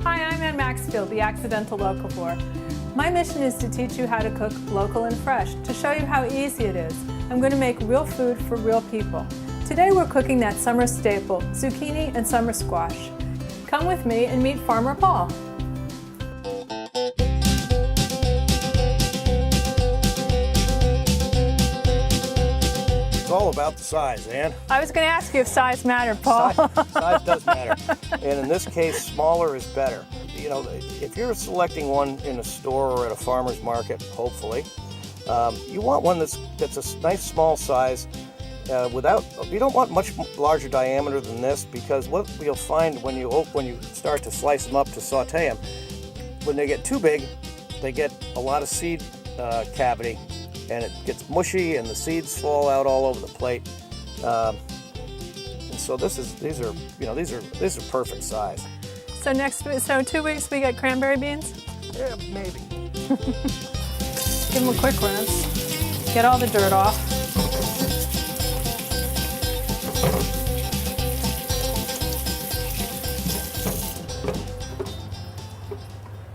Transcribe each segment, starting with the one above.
Hi, I'm Anne Maxfield, the Accidental Locavore. My mission is to teach you how to cook local and fresh, to show you how easy it is. I'm going to make real food for real people. Today we're cooking that summer staple, zucchini and summer squash. Come with me and meet Farmer Paul. It's all about the size, Ann. I was going to ask you if size mattered, Paul. Size does matter. And in this case, smaller is better. You know, if you're selecting one in a store or at a farmer's market, hopefully, you want one that's a nice small size. You don't want much larger diameter than this, because what you'll find when you start to slice them up to saute them, when they get too big, they get a lot of seed cavity, and it gets mushy, and the seeds fall out all over the plate. And so these are perfect size. So 2 weeks we get cranberry beans? Yeah, maybe. Give them a quick rinse. Get all the dirt off.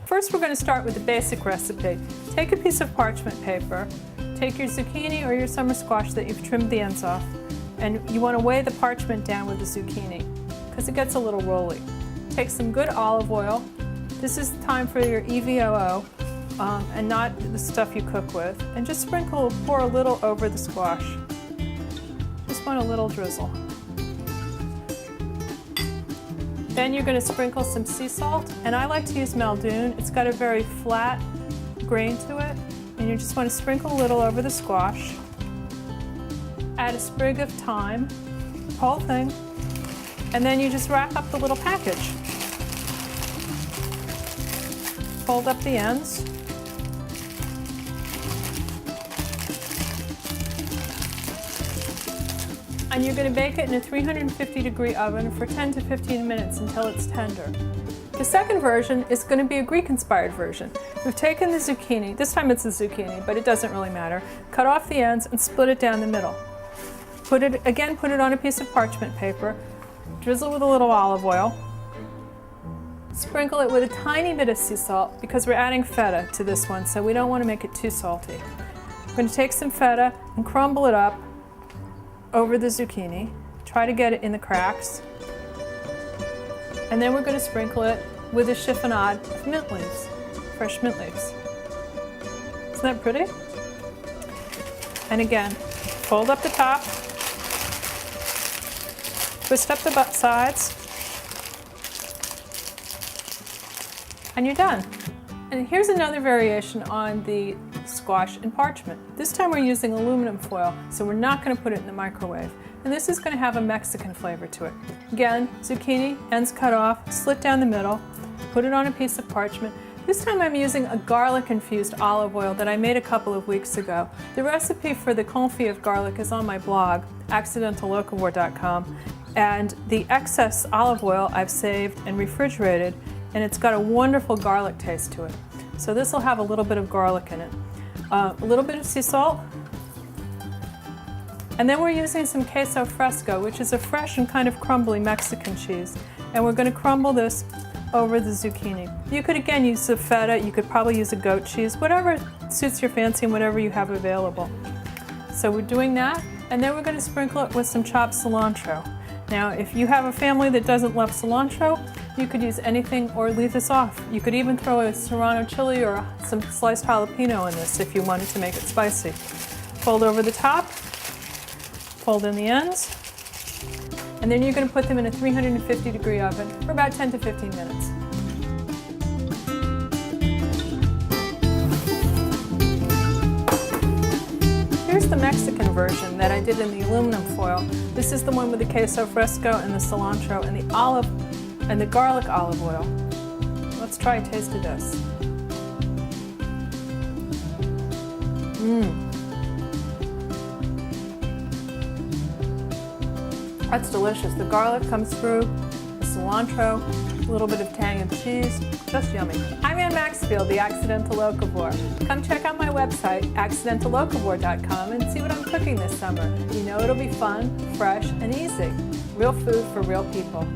First, we're going to start with the basic recipe. Take a piece of parchment paper, take your zucchini or your summer squash that you've trimmed the ends off, and you want to weigh the parchment down with the zucchini because it gets a little rolly. Take some good olive oil. This is time for your EVOO and not the stuff you cook with, and just pour a little over the squash. Just want a little drizzle. Then you're going to sprinkle some sea salt, and I like to use Muldoon. It's got a very flat grain to it, and you just want to sprinkle a little over the squash. Add a sprig of thyme, whole thing, and then you just wrap up the little package. Fold up the ends. And you're going to bake it in a 350-degree oven for 10 to 15 minutes until it's tender. The second version is going to be a Greek-inspired version. We've taken the zucchini, this time it's a zucchini, but it doesn't really matter, cut off the ends and split it down the middle. Put it on a piece of parchment paper, drizzle with a little olive oil, sprinkle it with a tiny bit of sea salt because we're adding feta to this one, so we don't want to make it too salty. We're going to take some feta and crumble it up over the zucchini. Try to get it in the cracks. And then we're going to sprinkle it with a chiffonade of mint leaves, fresh mint leaves. Isn't that pretty? And again, fold up the top, twist up the butt sides, and you're done. And here's another variation on the squash and parchment. This time we're using aluminum foil, so we're not going to put it in the microwave. And this is going to have a Mexican flavor to it. Again, zucchini, ends cut off, slit down the middle, put it on a piece of parchment. This time I'm using a garlic-infused olive oil that I made a couple of weeks ago. The recipe for the confit of garlic is on my blog, accidentallocavore.com, and the excess olive oil I've saved and refrigerated, and it's got a wonderful garlic taste to it. So this will have a little bit of garlic in it. A little bit of sea salt. And then we're using some queso fresco, which is a fresh and kind of crumbly Mexican cheese. And we're going to crumble this over the zucchini. You could again use the feta, you could probably use a goat cheese, whatever suits your fancy and whatever you have available. So we're doing that, and then we're going to sprinkle it with some chopped cilantro. Now, if you have a family that doesn't love cilantro, you could use anything or leave this off. You could even throw a serrano chili or some sliced jalapeno in this if you wanted to make it spicy. Fold over the top, fold in the ends, and then you're going to put them in a 350-degree oven for about 10 to 15 minutes. Here's the Mexican version that I did in the aluminum foil. This is the one with the queso fresco and the cilantro and the garlic olive oil. Let's try a taste of this. That's delicious. The garlic comes through, the cilantro, a little bit of tang of cheese, just yummy. I'm Anne Maxfield, the Accidental Locavore. Come check out my website, accidentallocavore.com, and see what I'm cooking this summer. You know it'll be fun, fresh, and easy. Real food for real people.